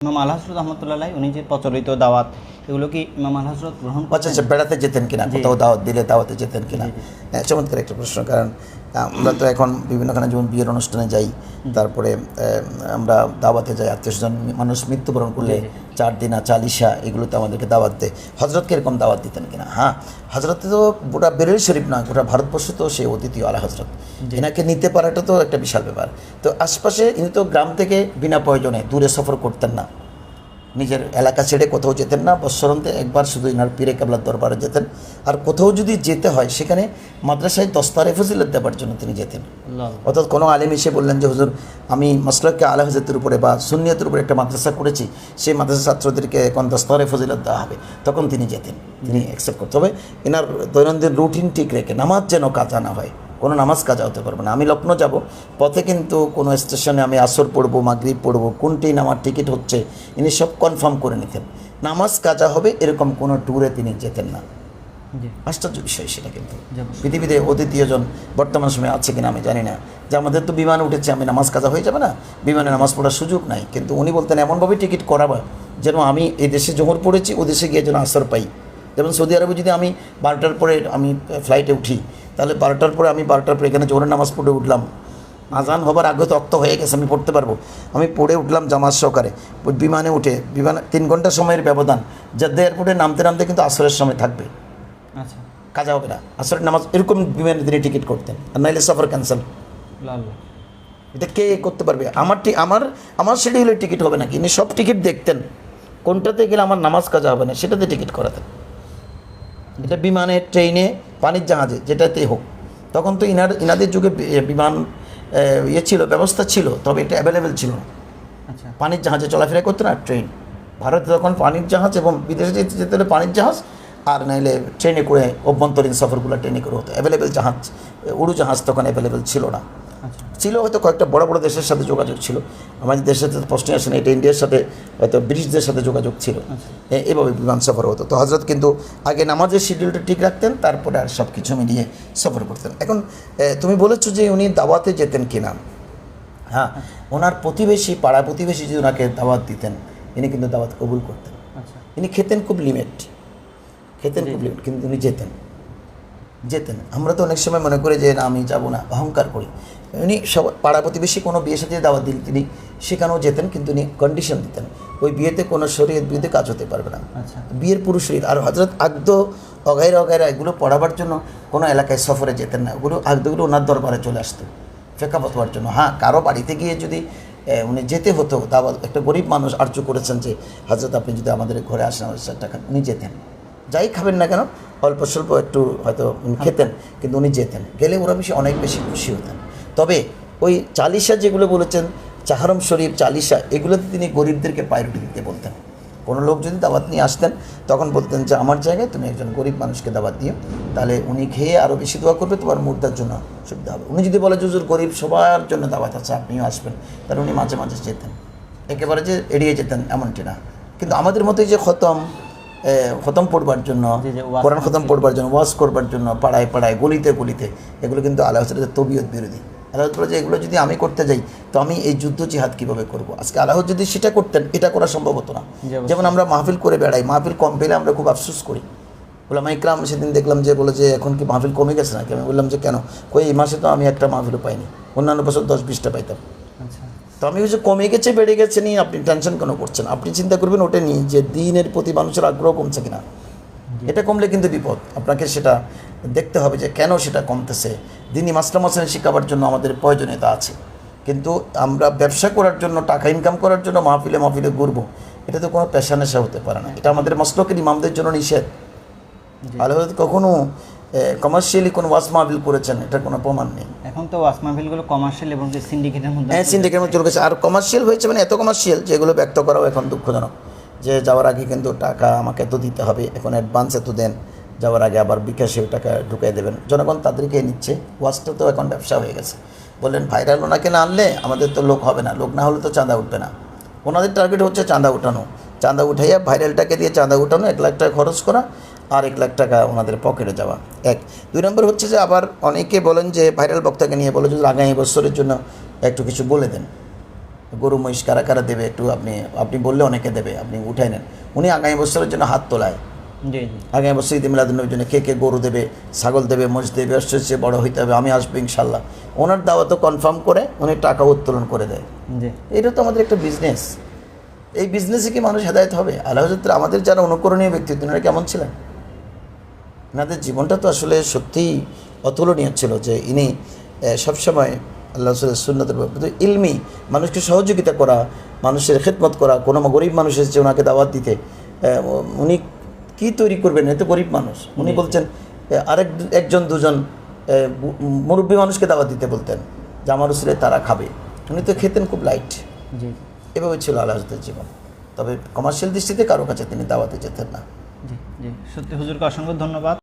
ইমাম আল হযরত রহমতুল্লাহ উনি যে প্রচলিত দাওয়াত এগুলো কি ইমাম আল হযরত গ্রহণ আচ্ছা আচ্ছা, বেড়াতে যেতেন কিনা, কোথাও দাওয়াত দিলে দাওয়াতে যেতেন কিনা? হ্যাঁ, চমৎকার একটা প্রশ্ন। কারণ আমরা তো এখন বিভিন্নখানে যেমন বিয়ের অনুষ্ঠানে যাই, তারপরে আমরা দাওয়াতে যাই, আত্মীয়স্বজন মানুষ মৃত্যুবরণ করলে 4 দিনা চালিশা এগুলোতে আমাদেরকে দাওয়াত দেয়। হজরতকে এরকম দাওয়াত দিতেন কিনা? হ্যাঁ, হজরত তো গোটা বেরেলি শরীফ না, গোটা ভারতবর্ষে তো সে অদ্বিতীয় আলা হজরত। এনাকে নিতে পারাটা তো একটা বিশাল ব্যাপার। তো আশপাশে ইনি তো গ্রাম থেকে বিনা প্রয়োজনে দূরে সফর করতেন না, নিজের এলাকা ছেড়ে কোথাও যেতেন না। বৎসরান্তে একবার শুধু ইনার পীরে কেবলার দরবারে যেতেন। আর কোথাও যদি যেতে হয় সেখানে মাদ্রাসায় দস্তারে ফজিলত দেওয়ার জন্য তিনি যেতেন। অর্থাৎ কোনো আলেম এসে বললেন যে হুজুর আমি মাসলাকে আলা হযরতের উপরে বা সুন্নিয়তের উপরে একটা মাদ্রাসা করেছি, সেই মাদ্রাসা ছাত্রদেরকে এখন দস্তারে ফজিলত দেওয়া হবে, তখন তিনি যেতেন, তিনি অ্যাকসেপ্ট করতে হবে। এনার দৈনন্দিন রুটিন ঠিক রেখে, নামাজ যেন কাজা না হয়, কোনো নামাজ কাজা হতে পারবে না। আমি লখনৌ যাব, পথে কিন্তু কোনো স্টেশনে আমি আসর পড়বো, মাগরিব পড়বো, কোনটি আমার টিকিট হচ্ছে ইনি সব কনফার্ম করে নিতেন। নামাজ কাজা হবে এরকম কোনো ট্যুরে তিনি যেতেন না। আশ্চর্য বিষয় সেটা। কিন্তু পৃথিবীতে অদ্বিতীয়জন বর্তমান সময়ে আছে কিনা আমি জানি না। যে আমাদের তো বিমানে উঠেছে, আমি নামাজ কাজা হয়ে যাবে না, বিমানে নামাজ পড়ার সুযোগ নাই। কিন্তু উনি বলতেন এমনভাবে টিকিট করাবো যেন আমি এই দেশে জোহর পড়েছি, ও দেশে গিয়ে যেন আসর পাই। যেমন সৌদি আরবে যদি আমি 12টার পরে আমি ফ্লাইটে উঠি, তাহলে 12টার পরে আমি 12টার পরে এখানে জোহরের নামাজ পড়ে উঠলাম, আজান হবার আগে তো অক্ত হয়ে গেছে, আমি পড়তে পারবো, আমি পড়ে উঠলাম জামাত সহকারে। বিমানে উঠে, বিমানে 3 ঘন্টা সময়ের ব্যবধান, জেদ্দা এয়ারপোর্টে নামতে নামতে কিন্তু আসরের সময় থাকবে, আচ্ছা কাজা হবে না, আসরের নামাজ এরকম বিমানে তিনি টিকিট করতেন। আর নাইলে সফর ক্যান্সেল। এটা কে করতে পারবে? আমার শিডিউলের টিকিট হবে নাকি? ইনি সব টিকিট দেখতেন, কোনটাতে গেলে আমার নামাজ কাজা হবে না সেটাতে টিকিট করাতেন। এটা বিমানে, ট্রেনে, পানির জাহাজে, যেটাতেই হোক। তখন তো ইনাদের যুগে বিমান ছিল, ব্যবস্থা ছিল, তবে এটা অ্যাভেলেবেল ছিল না। আচ্ছা, পানির জাহাজে চলাফেরা করতো না, ট্রেন। ভারতে তখন পানির জাহাজ, এবং বিদেশে যেতে হলে পানির জাহাজ, আর নাইলে ট্রেনে করে অভ্যন্তরীণ সফরগুলো ট্রেনে করে হতো। অ্যাভেলেবেল জাহাজ, উড়ো জাহাজ তখন অ্যাভেলেবেল ছিল না। ছিল হয়তো কয়েকটা বড় বড় দেশের সাথে যোগাযোগ ছিল, আমাদের দেশের সাথে প্রশ্নই আসে না, এটা ইন্ডিয়ার সাথে হয়তো ব্রিটিশদের সাথে যোগাযোগ ছিল। এভাবে বিমান সফর হতো। তো হজরত কিন্তু আগে নামাজের শিডিউলটা ঠিক রাখতেন, তারপরে আর সব কিছু মিলিয়ে সফর করতেন। এখন তুমি বলেছো যে উনি দাওয়াতে যেতেন কিনা। হ্যাঁ, ওনার প্রতিবেশী, পাড়া প্রতিবেশী যদি ওনাকে দাওয়াত দিতেন, ইনি কিন্তু দাওয়াত কবুল করতেন। ইনি খেতেন খুব লিমিট, কিন্তু উনি যেতেন। আমরা তো অনেক সময় মনে করি যে না আমি যাবো না, অহংকার করি। উনি সব পাড়া প্রতিবেশী কোনো বিয়ে সাথে দাওয়াত দিলে তিনি সেখানেও যেতেন, কিন্তু উনি কন্ডিশন দিতেন ওই বিয়েতে কোনো শরীয়ত বিয়েতে কাজ হতে পারবে না। বিয়ের পুরুষ শরীর আর হজরত আগদ অগাইরা এগুলো পড়াবার জন্য কোনো এলাকায় সফরে যেতেন না, ওগুলো আগদগুলো ওনার দরবারে চলে আসতো ফেকা ফতোয়ার জন্য। হ্যাঁ, কারো বাড়িতে গিয়ে যদি উনি যেতে হতো, দাওয়াত, একটা গরিব মানুষ আর্য করেছেন যে হজরত আপনি যদি আমাদের ঘরে আসেন 1000 টাকা, উনি যেতেন। যাই খাবেন না কেন, অল্প স্বল্প একটু হয়তো খেতেন, কিন্তু উনি যেতেন। গেলে ওরা অনেক বেশি খুশি হতেন। তবে ওই চালিশা যেগুলো বলেছেন, চাহারম শরীফ, চালিশা, এগুলোতে তিনি গরিবদেরকে প্রায়োরিটি দিতে বলতেন। কোনো লোক যদি দাওয়াত নিয়ে আসতেন, তখন বলতেন যে আমার জায়গায় তুমি একজন গরিব মানুষকে দাওয়াত দিও, তাহলে উনি খেয়ে আরও বেশি দোয়া করবে, তোমার মুর্দার জন্য সুবিধা হবে। উনি যদি বলে যে হুজুর গরিব সবার জন্য দাওয়াত আছে, আপনিও আসবেন, তাহলে উনি মাঝে মাঝে যেতেন, একেবারে যে এড়িয়ে যেতেন এমনটি না। কিন্তু আমাদের মতোই যে খতম পড়বার জন্য, কোরআন খতম পড়বার জন্য, ওয়াজ করবার জন্য পাড়ায় পাড়ায়, গলিতে গলিতে, এগুলো কিন্তু আল্লাহ হযরতের তবিয়ত বিরোধী। আল্লাহ বলে যে এগুলো যদি আমি করতে যাই, তো আমি এই যুদ্ধ জিহাদ কীভাবে করবো? আজকে আল্লাহ যদি সেটা করতেন, এটা করা সম্ভব হতো না। যেমন আমরা মাহফিল করে বেড়াই, মাহফিল কম পেলে আমরা খুব আফসোস করি। ওলামা ইকরাম সেদিন দেখলাম যে বলে যে এখন কি মাহফিল কমে গেছে নাকি? আমি বললাম যে কেন? এই মাসে তো আমি একটা মাহফিলও পাইনি, অন্যান্য বছর 10-20টা পাইতাম। তো আমি যে কমে গেছে, বেড়ে গেছে নিয়ে আপনি টেনশন কেন করছেন? আপনি চিন্তা করবেন ওটা নিয়ে যে দিনের প্রতি মানুষের আগ্রহ কমছে কিনা। এটা কমলে কিন্তু বিপদ। আপনাকে সেটা দেখতে হবে যে কেন সেটা কমতেছে। দিনই মাসলা মাসাইল শিখাবার জন্য আমাদের প্রয়োজনীয়তা আছে, কিন্তু আমরা ব্যবসা করার জন্য, টাকা ইনকাম করার জন্য মাহফিলে ঘুরবো, এটা তো কোনো পেশা নেশা হতে পারে না। এটা আমাদের মাসলকের ইমামদের জন্য নিষেধ। আল্লাহ কখনো কমার্শিয়ালি কোনো ওয়াজ মাহফিল করেছেন এটার কোনো প্রমাণ নেই। এখন তো ওয়াজ মাহফিলগুলো কমার্শিয়াল এবং সিন্ডিকেটের মধ্যে, সিন্ডিকেটের মধ্যে চলে গেছে। আর কমার্শিয়াল হয়েছে, মানে এত কমার্শিয়াল যে এগুলো ব্যক্ত করাও এখন দুঃখজনক। যে যাওয়ার আগে কিন্তু টাকা আমাকে এত দিতে হবে, এখন অ্যাডভান্স এত দেন, যাওয়ার আগে আবার বিকাশে টাকা ঢুকিয়ে দেবেন। জনগণ তাদেরকে নিচ্ছে। ওয়াজটা তো এখন ব্যবসা হয়ে গেছে। বললেন ভাইরাল ওনাকে না আনলে আমাদের তো লোক হবে না, লোক না হলে তো চাঁদা উঠবে না। ওনাদের টার্গেট হচ্ছে চাঁদা উঠানো, চাঁদা উঠাইয়া ভাইরালটাকে দিয়ে চাঁদা উঠানো, 1 লাখ টাকা খরচ করা, আর 1 লাখ টাকা ওনাদের পকেটে যাওয়া। 2 নম্বর হচ্ছে যে আবার অনেকে বলেন যে ভাইরাল বক্তাকে নিয়ে বলে যে আগামী বছরের জন্য একটু কিছু বলে দেন। গরু মহিষ কারা কারা দেবে একটু আপনি বললে অনেকে দেবে, আপনি উঠাই নেন। উনি আগামী বছরের জন্য হাত তোলায়, জি জি আগামী বছর ঈদ মিলাদুন্নবীর জন্য কে গরু দেবে, ছাগল দেবে, মোষ দেবে, অবশ্যই বড় হইতে হবে, আমি আসবো ইনশাল্লাহ। ওনার দাওয়াতও কনফার্ম করে উনি টাকা উত্তোলন করে দেয়। জি এটা তো আমাদের একটা বিজনেস। এই বিজনেসে কি মানুষ হেদায়েত হবে? আল্লাহ হযরত আমাদের যারা অনুকরণীয় ব্যক্তিত্ব ওনারা কেমন ছিলেন? এনাদের জীবনটা তো আসলে সত্যিই অতুলনীয় ছিল, যে ইনি সবসময় আল্লাহ রাসূলের সুন্নতের প্রতি ইলমি, মানুষকে সহযোগিতা করা, মানুষের খেদমত করা, কোনো গরিব মানুষ এসেছে ওনাকে দাওয়াত দিতে, উনি কি তৈরি করবেন? এত গরিব মানুষ, উনি বলছেন একজন দুজন মুরব্বী মানুষকে দাওয়াত দিতে বলতেন যে আমার রাসূলের তারা খাবে, উনি তো খেতেন খুব লাইট। জি এভাবে ছিল আল্লাহ রাসূলের জীবন। তবে কমার্শিয়াল দৃষ্টিতে কারো কাছে তিনি দাওয়াতে যেতেন না। জি জি সত্যি হুজুরকে অসংখ্য ধন্যবাদ।